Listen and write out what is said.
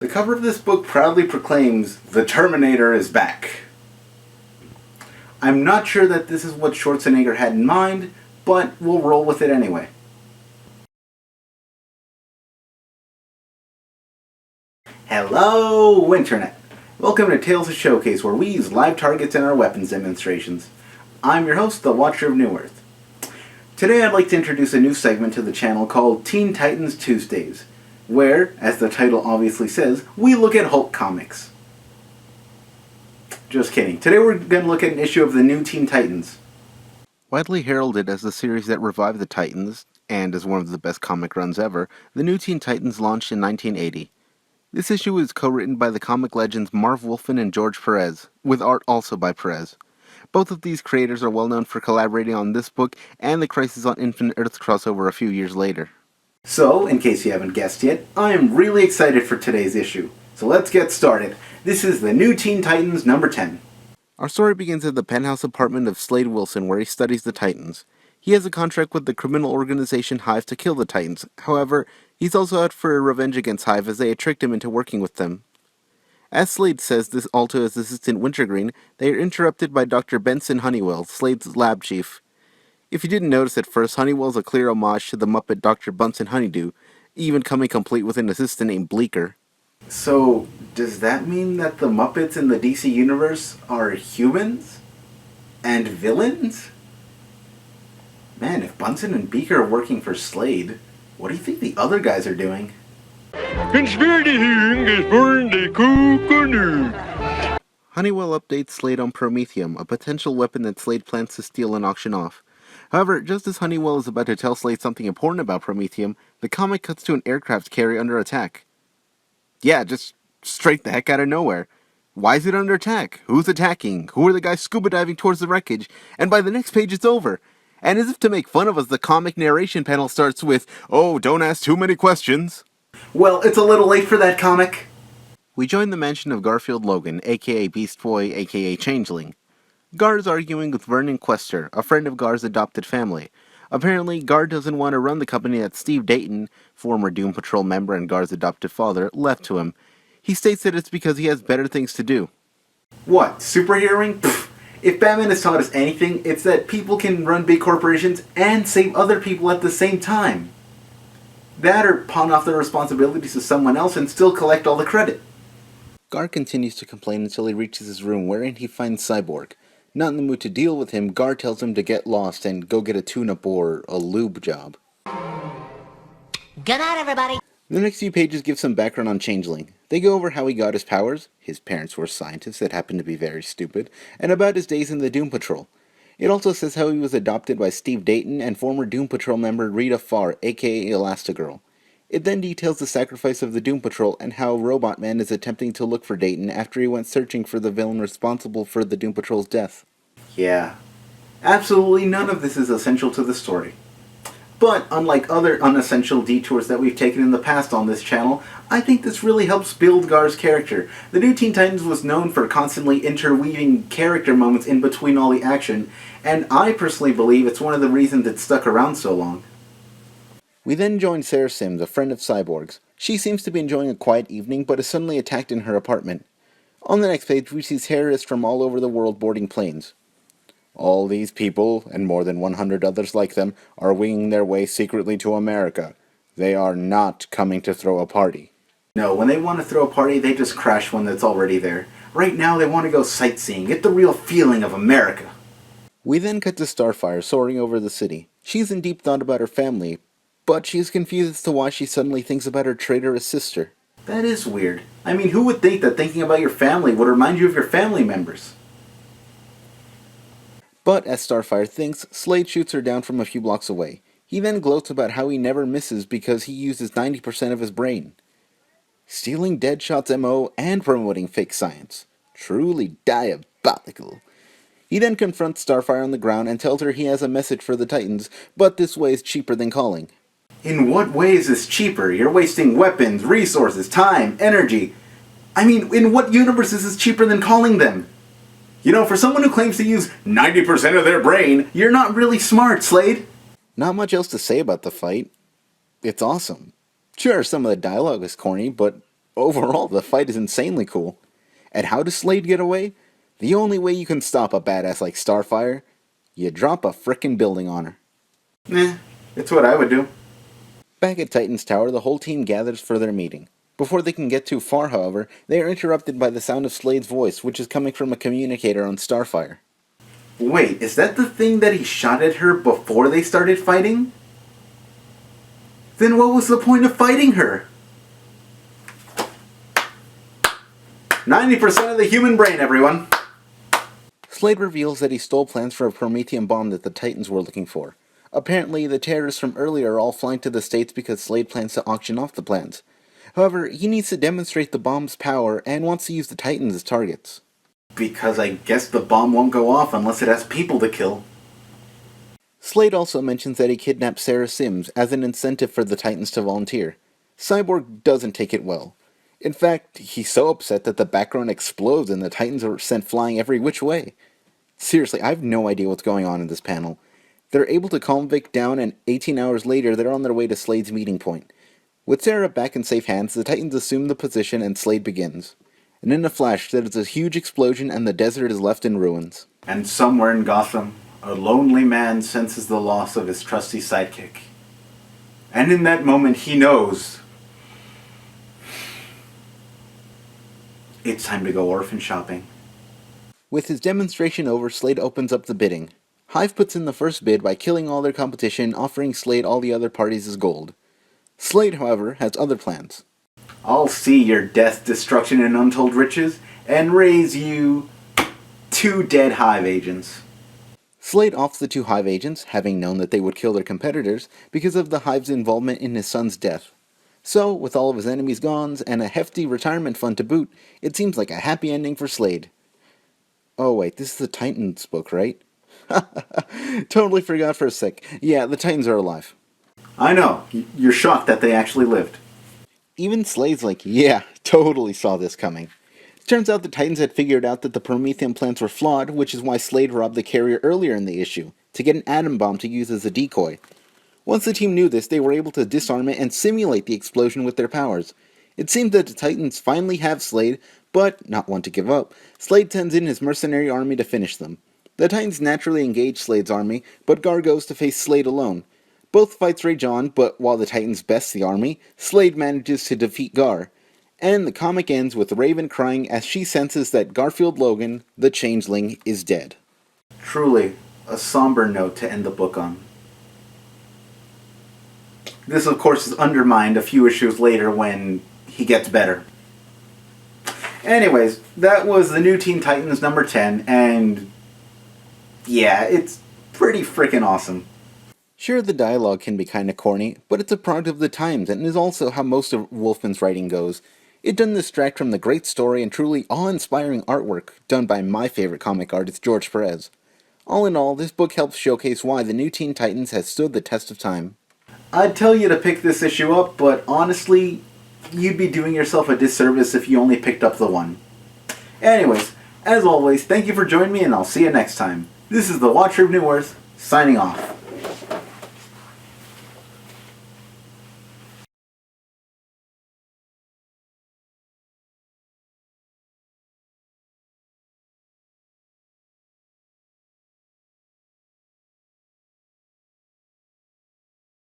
The cover of this book proudly proclaims, "The Terminator is back." I'm not sure that this is what Schwarzenegger had in mind, but we'll roll with it anyway. Hello, Internet! Welcome to Tales of Showcase, where we use live targets in our weapons demonstrations. I'm your host, the Watcher of New Earth. Today I'd like to introduce a new segment to the channel called Teen Titans Tuesdays, where, as the title obviously says, we look at Hulk comics. Just kidding. Today we're going to look at an issue of the new Teen Titans. Widely heralded as the series that revived the Titans, and as one of the best comic runs ever, the new Teen Titans launched in 1980. This issue is co-written by the comic legends Marv Wolfman and George Perez, with art also by Perez. Both of these creators are well known for collaborating on this book and the Crisis on Infinite Earths crossover a few years later. So, in case you haven't guessed yet, I am really excited for today's issue. So let's get started. This is the new Teen Titans number 10. Our story begins at the penthouse apartment of Slade Wilson, where he studies the Titans. He has a contract with the criminal organization Hive to kill the Titans. However, he's also out for revenge against Hive as they had tricked him into working with them. As Slade says this all to his assistant Wintergreen, they are interrupted by Dr. Benson Honeywell, Slade's lab chief. If you didn't notice at first, Honeywell's a clear homage to the Muppet Dr. Bunsen Honeydew, even coming complete with an assistant named Bleecker. So, does that mean that the Muppets in the DC Universe are humans? And villains? Man, if Bunsen and Beaker are working for Slade, what do you think the other guys are doing? Conspiracy hearing is burned the coconut. Honeywell updates Slade on Promethium, a potential weapon that Slade plans to steal and auction off. However, just as Honeywell is about to tell Slade something important about Promethium, the comic cuts to an aircraft carrier under attack. Yeah, just straight the heck out of nowhere. Why is it under attack? Who's attacking? Who are the guys scuba diving towards the wreckage? And by the next page it's over. And as if to make fun of us, the comic narration panel starts with, "Oh, don't ask too many questions." Well, it's a little late for that comic. We join the mansion of Garfield Logan, aka Beast Boy, aka Changeling. Gar is arguing with Vernon Quester, a friend of Gar's adopted family. Apparently, Gar doesn't want to run the company that Steve Dayton, former Doom Patrol member and Gar's adopted father, left to him. He states that it's because he has better things to do. What, superheroing? Pfft. If Batman has taught us anything, it's that people can run big corporations and save other people at the same time. That or pawn off their responsibilities to someone else and still collect all the credit. Gar continues to complain until he reaches his room, wherein he finds Cyborg. Not in the mood to deal with him, Gar tells him to get lost and go get a tune-up or a lube job. Good night, everybody. The next few pages give some background on Changeling. They go over how he got his powers, his parents were scientists that happened to be very stupid, and about his days in the Doom Patrol. It also says how he was adopted by Steve Dayton and former Doom Patrol member Rita Farr, aka Elastigirl. It then details the sacrifice of the Doom Patrol and how Robot Man is attempting to look for Dayton after he went searching for the villain responsible for the Doom Patrol's death. Yeah, absolutely none of this is essential to the story. But unlike other unessential detours that we've taken in the past on this channel, I think this really helps build Gar's character. The new Teen Titans was known for constantly interweaving character moments in between all the action, and I personally believe it's one of the reasons it stuck around so long. We then join Sarah Sims, a friend of Cyborg's. She seems to be enjoying a quiet evening, but is suddenly attacked in her apartment. On the next page, we see terrorists from all over the world boarding planes. All these people, and more than 100 others like them, are winging their way secretly to America. They are not coming to throw a party. No, when they want to throw a party, they just crash one that's already there. Right now, they want to go sightseeing, get the real feeling of America. We then cut to Starfire soaring over the city. She's in deep thought about her family, but she's confused as to why she suddenly thinks about her traitorous sister. That is weird. I mean, who would think that thinking about your family would remind you of your family members? But as Starfire thinks, Slade shoots her down from a few blocks away. He then gloats about how he never misses because he uses 90% of his brain. Stealing Deadshot's MO and promoting fake science. Truly diabolical. He then confronts Starfire on the ground and tells her he has a message for the Titans, but this way is cheaper than calling. In what way is this cheaper? You're wasting weapons, resources, time, energy. I mean, in what universe is this cheaper than calling them? You know, for someone who claims to use 90% of their brain, you're not really smart, Slade. Not much else to say about the fight. It's awesome. Sure, some of the dialogue is corny, but Overall, the fight is insanely cool. And how does Slade get away? The only way you can stop a badass like Starfire, you drop a frickin' building on her. It's what I would do. Back at Titan's Tower, the whole team gathers for their meeting. Before they can get too far, however, they are interrupted by the sound of Slade's voice, which is coming from a communicator on Starfire. Wait, is that the thing that he shot at her before they started fighting? Then what was the point of fighting her? 90% of the human brain, everyone! Slade reveals that he stole plans for a Promethean bomb that the Titans were looking for. Apparently, the terrorists from earlier are all flying to the States because Slade plans to auction off the plans. However, he needs to demonstrate the bomb's power and wants to use the Titans as targets. Because I guess the bomb won't go off unless it has people to kill. Slade also mentions that he kidnapped Sarah Sims as an incentive for the Titans to volunteer. Cyborg doesn't take it well. In fact, he's so upset that the background explodes and the Titans are sent flying every which way. Seriously, I have no idea what's going on in this panel. They're able to calm Vic down, and 18 hours later they're on their way to Slade's meeting point. With Sarah back in safe hands, the Titans assume the position and Slade begins. And in a flash, there is a huge explosion and the desert is left in ruins. And somewhere in Gotham, a lonely man senses the loss of his trusty sidekick. And in that moment he knows it's time to go orphan shopping. With his demonstration over, Slade opens up the bidding. Hive puts in the first bid by killing all their competition, offering Slade all the other parties as gold. Slade, however, has other plans. I'll see your death, destruction, and untold riches, and raise you 2 dead Hive agents. Slade offs the 2 Hive agents, having known that they would kill their competitors, because of the Hive's involvement in his son's death. So, with all of his enemies gone, and a hefty retirement fund to boot, it seems like a happy ending for Slade. Oh wait, this is the Titans book, right? Totally forgot for a sec. Yeah, the Titans are alive. I know, you're shocked that they actually lived. Even Slade's like, yeah, totally saw this coming. Turns out the Titans had figured out that the Promethean plans were flawed, which is why Slade robbed the carrier earlier in the issue, to get an atom bomb to use as a decoy. Once the team knew this, they were able to disarm it and simulate the explosion with their powers. It seems that the Titans finally have Slade, but, not one to give up, Slade sends in his mercenary army to finish them. The Titans naturally engage Slade's army, but Gar goes to face Slade alone. Both fights rage on, but while the Titans best the army, Slade manages to defeat Gar. And the comic ends with Raven crying as she senses that Garfield Logan, the Changeling, is dead. Truly, a somber note to end the book on. This, of course, is undermined a few issues later when he gets better. Anyways, that was the new Teen Titans number 10, and yeah, it's pretty freaking awesome. Sure, the dialogue can be kinda corny, but it's a product of the times and is also how most of Wolfman's writing goes. It doesn't distract from the great story and truly awe-inspiring artwork done by my favorite comic artist, George Perez. All in all, this book helps showcase why the new Teen Titans has stood the test of time. I'd tell you to pick this issue up, but honestly, you'd be doing yourself a disservice if you only picked up the one. Anyways, as always, thank you for joining me and I'll see you next time. This is the Watcher of New Earth, signing off.